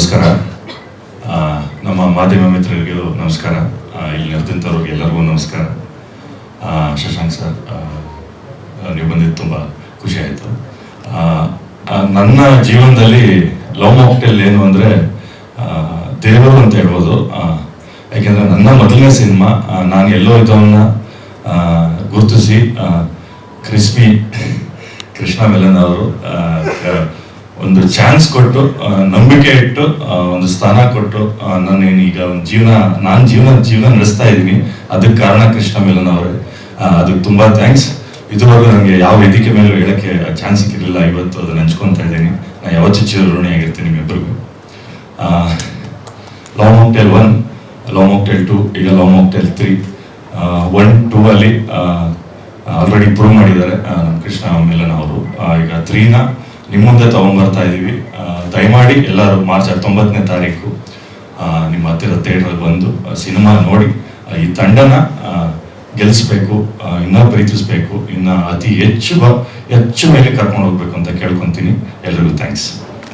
ನಮಸ್ಕಾರ. ನಮ್ಮ ಮಾಧ್ಯಮ ಮಿತ್ರರಿಗೂ ನಮಸ್ಕಾರ. ಇಲ್ಲಿ ನೆರೆದಂಥವ್ರಿಗೆ ಎಲ್ಲರಿಗೂ ನಮಸ್ಕಾರ. ಶಶಾಂಕ್ ಸರ್, ನೀವು ಬಂದಿದ್ದು ತುಂಬ ಖುಷಿ ಆಯಿತು. ನನ್ನ ಜೀವನದಲ್ಲಿ ಲವ್ ಮಾಕ್ಟೇಲ್ ಏನು ಅಂದರೆ ದೇವರು ಅಂತ ಹೇಳ್ಬೋದು. ಯಾಕೆಂದರೆ ನನ್ನ ಮೊದಲನೇ ಸಿನಿಮಾ ನಾನು ಎಲ್ಲೋ ಇದ್ದವನ್ನ ಗುರುತಿಸಿ ಕ್ರಿಸ್ಪಿ ಕೃಷ್ಣ ಮೆಲನ್ ಅವರು ಒಂದು ಚಾನ್ಸ್ ಕೊಟ್ಟು, ನಂಬಿಕೆ ಇಟ್ಟು, ಒಂದು ಸ್ಥಾನ ಕೊಟ್ಟು ನಾನೇನೀಗ ಒಂದು ಜೀವನ ನಡೆಸ್ತಾ ಇದ್ದೀನಿ. ಅದಕ್ಕೆ ಕಾರಣ ಕೃಷ್ಣ ಮೆಲನ್ ಅವರೇ. ಅದಕ್ಕೆ ತುಂಬ ಥ್ಯಾಂಕ್ಸ್. ಇದುವರೆಗೂ ನನಗೆ ಯಾವ ವೇದಿಕೆ ಮೇಲೂ ಹೇಳೋಕ್ಕೆ ಚಾನ್ಸ್ ಸಿಕ್ಕಿರಲಿಲ್ಲ. ಇವತ್ತು ಅದನ್ನು ಹಂಚ್ಕೊತಾ ಇದ್ದೀನಿ. ನಾನು ಯಾವತ್ತೂ ಚಿರಋಣಿಯಾಗಿರ್ತೀನಿ ನಿಮ್ಮಿಬ್ಬರಿಗೂ. ಲವ್ ಮಾಕ್ಟೇಲ್ 1, ಲವ್ ಮಾಕ್ಟೇಲ್ 2, ಈಗ ಲವ್ ಮಾಕ್ಟೇಲ್ 3. 1, 2 ಅಲ್ಲಿ ಆಲ್ರೆಡಿ ಪ್ರೂವ್ ಮಾಡಿದ್ದಾರೆ ನಮ್ಮ ಕೃಷ್ಣ ಮೆಲನ್ ಅವರು. ಈಗ 3ನ ನಿಮ್ಮ ಮುಂದೆ ತಗೊಂಡ್ಬರ್ತಾ ಇದ್ದೀವಿ. ದಯಮಾಡಿ ಎಲ್ಲರೂ ಮಾರ್ಚ್ 19ನೇ ತಾರೀಕು ನಿಮ್ಮ ಹತ್ತಿರ ಥಿಯೇಟ್ರಲ್ಲಿ ಬಂದು ಸಿನಿಮಾ ನೋಡಿ ಈ ತಂಡನ ಗೆಲ್ಲಿಸ್ಬೇಕು, ಇನ್ನೂ ಪ್ರೀತಿಸ್ಬೇಕು, ಇನ್ನು ಅತಿ ಹೆಚ್ಚು ಮೇಲೆ ಕರ್ಕೊಂಡು ಹೋಗ್ಬೇಕು ಅಂತ ಕೇಳ್ಕೊತೀನಿ. ಎಲ್ರಿಗೂ ಥ್ಯಾಂಕ್ಸ್.